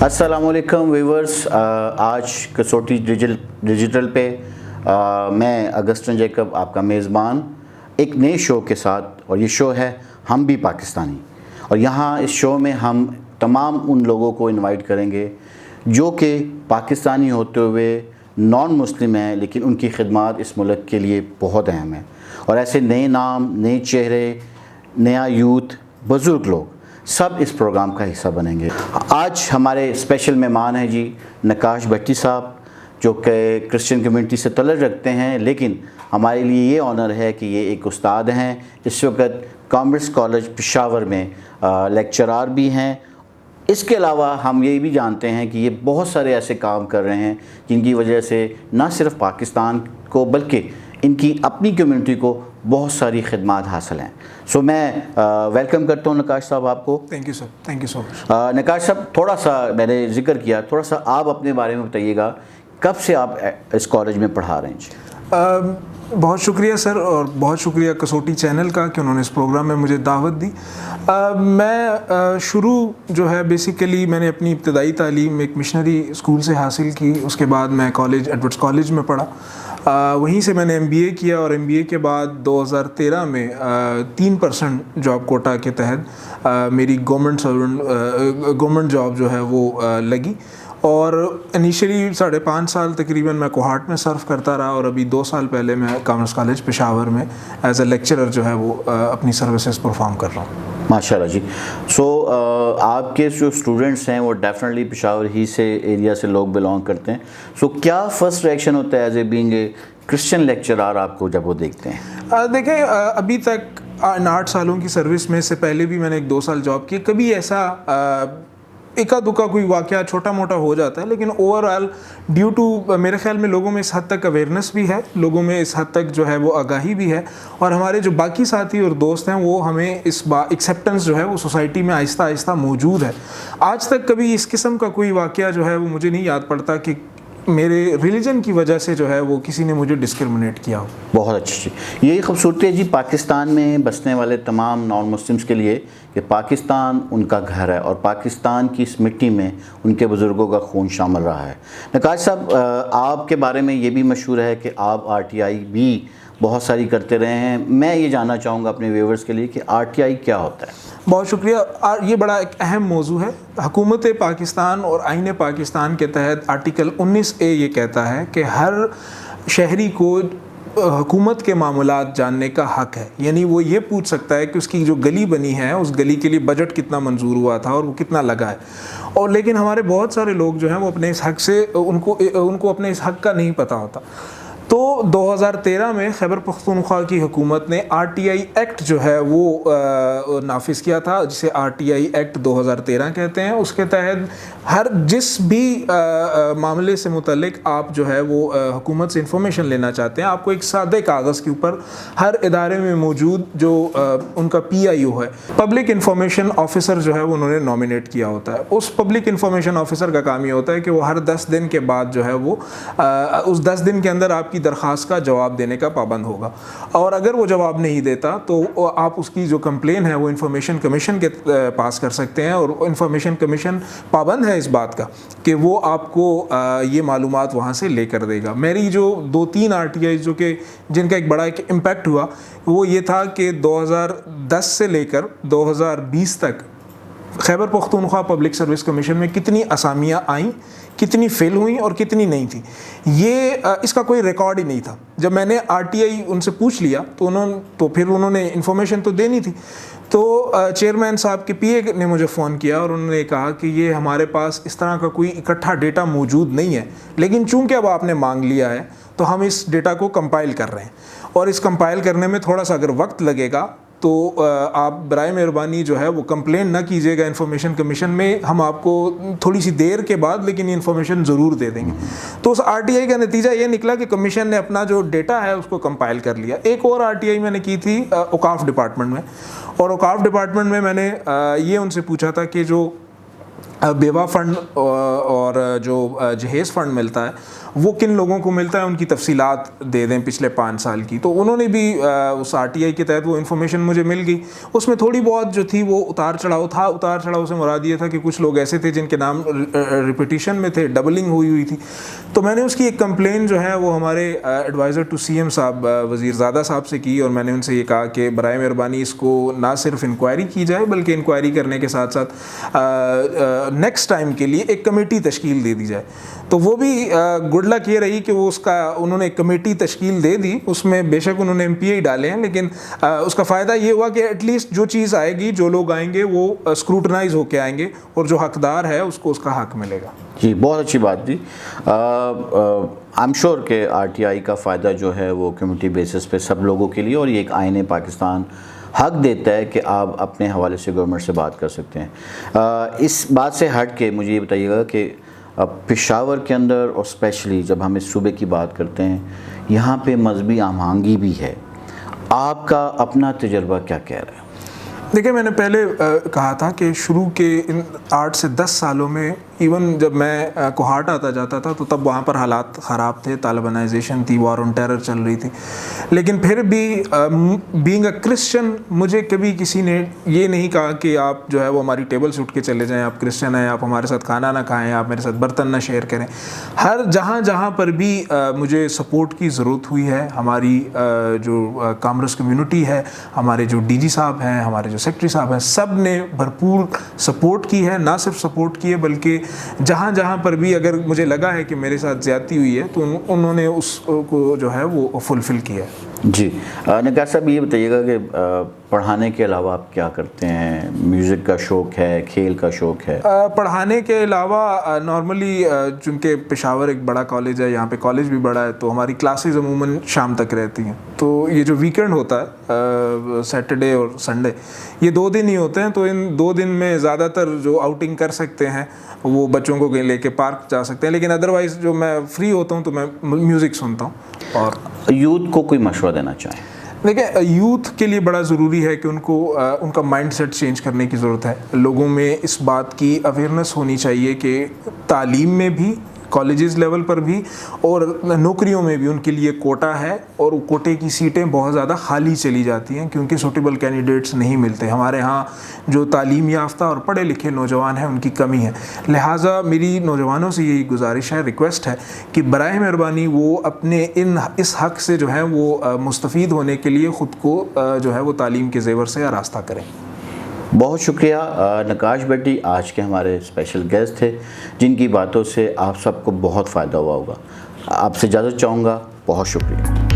السلام علیکم ویورز، آج کسوٹی ڈیجیٹل پہ میں اگسٹن جیکب آپ کا میزبان ایک نئے شو کے ساتھ، اور یہ شو ہے ہم بھی پاکستانی. اور یہاں اس شو میں ہم تمام ان لوگوں کو انوائٹ کریں گے جو کہ پاکستانی ہوتے ہوئے نان مسلم ہیں، لیکن ان کی خدمات اس ملک کے لیے بہت اہم ہیں. اور ایسے نئے نام، نئے چہرے، نیا یوتھ، بزرگ لوگ سب اس پروگرام کا حصہ بنیں گے. آج ہمارے اسپیشل مہمان ہیں جی نقاش بھٹی صاحب، جو کہ کرسچن کمیونٹی سے تعلق رکھتے ہیں، لیکن ہمارے لیے یہ آنر ہے کہ یہ ایک استاد ہیں. اس وقت کامرس کالج پشاور میں لیکچرار بھی ہیں. اس کے علاوہ ہم یہ بھی جانتے ہیں کہ یہ بہت سارے ایسے کام کر رہے ہیں جن کی وجہ سے نہ صرف پاکستان کو بلکہ ان کی اپنی کمیونٹی کو بہت ساری خدمات حاصل ہیں. سو میں ویلکم کرتا ہوں نقاش صاحب آپ کو. Thank you sir, thank you so much. Naqash صاحب، تھوڑا سا میں نے ذکر کیا، تھوڑا سا آپ اپنے بارے میں بتائیے گا، کب سے آپ اس کالج میں پڑھا رہے ہیں جی؟ بہت شکریہ سر، اور بہت شکریہ کسوٹی چینل کا کہ انہوں نے اس پروگرام میں مجھے دعوت دی. میں شروع جو ہے بیسیکلی میں نے اپنی ابتدائی تعلیم ایک مشنری اسکول سے حاصل کی. اس کے بعد میں کالج ایڈورڈس کالج میں پڑھا. وہیں سے میں نے ایم بی اے کیا، اور ایم بی اے کے بعد 2013 میں 3% جاب کوٹا کے تحت میری گورنمنٹ جاب جو ہے وہ لگی. اور انیشلی 5.5 سال تقریباً میں کوہاٹ میں سرو کرتا رہا، اور ابھی 2 سال پہلے میں کامرس کالج پشاور میں ایز اے لیکچرر جو ہے وہ اپنی سروسز پرفارم کر رہا ہوں. ماشاء اللہ جی. سو آپ کے جو اسٹوڈنٹس ہیں وہ ڈیفینیٹلی پشاور ہی سے ایریا سے لوگ بلانگ کرتے ہیں. سو کیا فرسٹ ریئیکشن ہوتا ہے as a being a Christian lecturer آپ کو جب وہ دیکھتے ہیں؟ دیکھیں، ابھی تک 8 سالوں کی سروس میں سے پہلے بھی میں نے 2 سال جاب کی. کبھی ایسا اکا دکا کوئی واقعہ چھوٹا موٹا ہو جاتا ہے، لیکن اوور آل ڈیو ٹو میرے خیال میں لوگوں میں اس حد تک اویئرنیس بھی ہے، لوگوں میں اس حد تک جو ہے وہ آگاہی بھی ہے، اور ہمارے جو باقی ساتھی اور دوست ہیں وہ ہمیں اس ایکسیپٹنس جو ہے وہ سوسائٹی میں آہستہ آہستہ موجود ہے. آج تک کبھی اس قسم کا کوئی واقعہ جو ہے وہ مجھے نہیں یاد پڑتا کہ میرے ریلیجن کی وجہ سے جو ہے وہ کسی نے مجھے ڈسکرمنیٹ کیا ہو. بہت اچھی. یہی خوبصورتی ہے جی پاکستان میں بسنے والے تمام نان مسلمس کے لیے کہ پاکستان ان کا گھر ہے، اور پاکستان کی اس مٹی میں ان کے بزرگوں کا خون شامل رہا ہے. نقاش صاحب، آپ کے بارے میں یہ بھی مشہور ہے کہ آپ RTI بھی بہت ساری کرتے رہے ہیں. میں یہ جاننا چاہوں گا اپنے ویورز کے لیے کہ RTI کیا ہوتا ہے؟ بہت شکریہ. یہ بڑا ایک اہم موضوع ہے. حکومت پاکستان اور آئین پاکستان کے تحت آرٹیکل 19A یہ کہتا ہے کہ ہر شہری کو حکومت کے معاملات جاننے کا حق ہے. یعنی وہ یہ پوچھ سکتا ہے کہ اس کی جو گلی بنی ہے اس گلی کے لیے بجٹ کتنا منظور ہوا تھا اور وہ کتنا لگا ہے. اور لیکن ہمارے بہت سارے لوگ جو ہیں وہ اپنے اس حق سے ان کو اپنے اس حق کا نہیں پتہ ہوتا. تو 2013 میں خیبر پختونخوا کی حکومت نے RTI ایکٹ جو ہے وہ نافذ کیا تھا، جسے RTI ایکٹ 2013 کہتے ہیں. اس کے تحت ہر جس بھی معاملے سے متعلق آپ جو ہے وہ حکومت سے انفارمیشن لینا چاہتے ہیں، آپ کو ایک سادے کاغذ کے اوپر ہر ادارے میں موجود جو ان کا PIO ہے، پبلک انفارمیشن آفیسر جو ہے وہ انہوں نے نامینیٹ کیا ہوتا ہے. اس پبلک انفارمیشن آفیسر کا کام یہ ہوتا ہے کہ وہ ہر 10 دن کے بعد جو ہے وہ اس 10 دن کے اندر آپ کی درخواست کا جواب دینے کا پابند ہوگا. اور اگر وہ جواب نہیں دیتا تو آپ اس کی جو کمپلین ہے وہ انفارمیشن کمیشن کے پاس کر سکتے ہیں، اور انفارمیشن کمیشن پابند ہے اس بات کا کہ وہ آپ کو یہ معلومات وہاں سے لے کر دے گا. میری جو 2-3 RTI جو کہ جن کا ایک بڑا ایک امپیکٹ ہوا وہ یہ تھا کہ 2010 سے لے کر 2020 تک Khyber Pakhtunkhwa public service commission میں کتنی اسامیاں آئیں، کتنی فیل ہوئیں اور کتنی نہیں تھیں، یہ اس کا کوئی ریکارڈ ہی نہیں تھا. جب میں نے RTI ان سے پوچھ لیا تو پھر انہوں نے انفارمیشن تو دینی تھی. تو چیئرمین صاحب کے PA نے مجھے فون کیا اور انہوں نے کہا کہ یہ ہمارے پاس اس طرح کا کوئی اکٹھا ڈیٹا موجود نہیں ہے، لیکن چونکہ اب آپ نے مانگ لیا ہے تو ہم اس ڈیٹا کو کمپائل کر رہے ہیں، اور اس کمپائل کرنے میں تھوڑا سا اگر وقت لگے گا تو آپ برائے مہربانی جو ہے وہ کمپلین نہ کیجیے گا انفارمیشن کمیشن میں. ہم آپ کو تھوڑی سی دیر کے بعد لیکن یہ انفارمیشن ضرور دے دیں گے. تو اس RTI کا نتیجہ یہ نکلا کہ کمیشن نے اپنا جو ڈیٹا ہے اس کو کمپائل کر لیا. ایک اور RTI میں نے کی تھی اوقاف ڈپارٹمنٹ میں، اور اوقاف ڈپارٹمنٹ میں میں نے یہ ان سے پوچھا تھا کہ جو بیوہ فنڈ اور جو جہیز فنڈ ملتا ہے وہ کن لوگوں کو ملتا ہے ان کی تفصیلات دے دیں پچھلے 5 سال کی. تو انہوں نے بھی اس RTI کے تحت وہ انفارمیشن مجھے مل گئی. اس میں تھوڑی بہت جو تھی وہ اتار چڑھاؤ تھا. اتار چڑھاؤ سے مراد یہ تھا کہ کچھ لوگ ایسے تھے جن کے نام ریپیٹیشن میں تھے, ڈبلنگ ہوئی تھی. تو میں نے اس کی ایک کمپلین جو ہے وہ ہمارے ایڈوائزر ٹو CM صاحب وزیر زادہ صاحب سے کی, اور میں نے ان سے یہ کہا کہ برائے مہربانی اس کو نہ صرف انکوائری کی جائے بلکہ انکوائری کرنے کے ساتھ ساتھ نیکسٹ ٹائم کے لیے ایک کمیٹی تشکیل دے دی جائے. تو وہ بھی گڈ لک یہ رہی کہ وہ انہوں نے ایک کمیٹی تشکیل دے دی. اس میں بے شک انہوں نے MPA ڈالے ہیں, لیکن اس کا فائدہ یہ ہوا کہ ایٹ لیسٹ جو چیز آئے گی, جو لوگ آئیں گے وہ اسکروٹنائز ہو کے آئیں گے, اور جو حقدار ہے اس کو اس کا حق ملے گا. جی بہت اچھی بات جی. آئی ایم شیور کہ RTI کا فائدہ جو ہے وہ کمیونٹی بیسس پہ سب لوگوں کے لیے, اور یہ ایک آئین پاکستان حق دیتا ہے کہ آپ اپنے حوالے سے گورنمنٹ سے بات کر سکتے ہیں. اس بات سے ہٹ کے مجھے یہ بتائیے گا کہ پشاور کے اندر اور اسپیشلی جب ہم اس صوبے کی بات کرتے ہیں, یہاں پہ مذہبی ہم آہنگی بھی ہے, آپ کا اپنا تجربہ کیا کہہ رہا ہے؟ دیکھیں, میں نے پہلے کہا تھا کہ شروع کے ان 8 سے 10 سالوں میں ایون جب میں کوہاٹ آتا جاتا تھا تو تب وہاں پر حالات خراب تھے, طالبانائزیشن تھی, وار آن ٹیرر چل رہی تھی. لیکن پھر بھی بینگ اے کرسچن مجھے کبھی کسی نے یہ نہیں کہا کہ آپ جو ہے وہ ہماری ٹیبل سے اٹھ کے چلے جائیں, آپ کرسچن ہیں, آپ ہمارے ساتھ کھانا نہ کھائیں, آپ میرے ساتھ برتن نہ شیئر کریں. ہر جہاں پر بھی مجھے سپورٹ کی ضرورت ہوئی ہے, ہماری جو کامرس کمیونٹی ہے, ہمارے جو DG صاحب ہیں, ہمارے جو سیکٹری صاحب ہیں, سب نے بھرپور سپورٹ کی ہے. نہ صرف سپورٹ کی ہے بلکہ جہاں پر بھی اگر مجھے لگا ہے کہ میرے ساتھ زیادتی ہوئی ہے تو انہوں نے اس کو جو ہے وہ فلفل کیا ہے. جی نگار صاحب, یہ بتائیے گا کہ پڑھانے کے علاوہ آپ کیا کرتے ہیں؟ میوزک کا شوق ہے, کھیل کا شوق ہے؟ پڑھانے کے علاوہ نارملی چونکہ پشاور ایک بڑا کالج ہے, یہاں پہ کالج بھی بڑا ہے, تو ہماری کلاسز عموماً شام تک رہتی ہیں. تو یہ جو ویکینڈ ہوتا ہے سیٹرڈے اور سنڈے, یہ 2 دن ہی ہوتے ہیں. تو ان 2 دن میں زیادہ تر جو آؤٹنگ کر سکتے ہیں وہ بچوں کو لے کے پارک جا سکتے ہیں, لیکن ادروائز جو میں فری ہوتا ہوں تو میں میوزک سنتا ہوں. اور یوتھ کو کوئی مشورہ دینا چاہیں؟ دیکھیں, یوتھ کے لیے بڑا ضروری ہے کہ ان کا مائنڈ سیٹ چینج کرنے کی ضرورت ہے. لوگوں میں اس بات کی اویئرنیس ہونی چاہیے کہ تعلیم میں بھی, کالجز لیول پر بھی, اور نوکریوں میں بھی ان کے لیے کوٹا ہے, اور کوٹے کی سیٹیں بہت زیادہ خالی چلی جاتی ہیں کیونکہ سوٹیبل کینڈیڈیٹس نہیں ملتے. ہمارے ہاں جو تعلیم یافتہ اور پڑھے لکھے نوجوان ہیں ان کی کمی ہے. لہٰذا میری نوجوانوں سے یہی گزارش ہے, ریکویسٹ ہے کہ برائے مہربانی وہ اپنے اس حق سے جو ہے وہ مستفید ہونے کے لیے خود کو جو ہے وہ تعلیم کے زیور سے آراستہ کریں. بہت شکریہ. نقاش بھٹی آج کے ہمارے اسپیشل گیسٹ تھے, جن کی باتوں سے آپ سب کو بہت فائدہ ہوا ہوگا. آپ سے اجازت چاہوں گا. بہت شکریہ.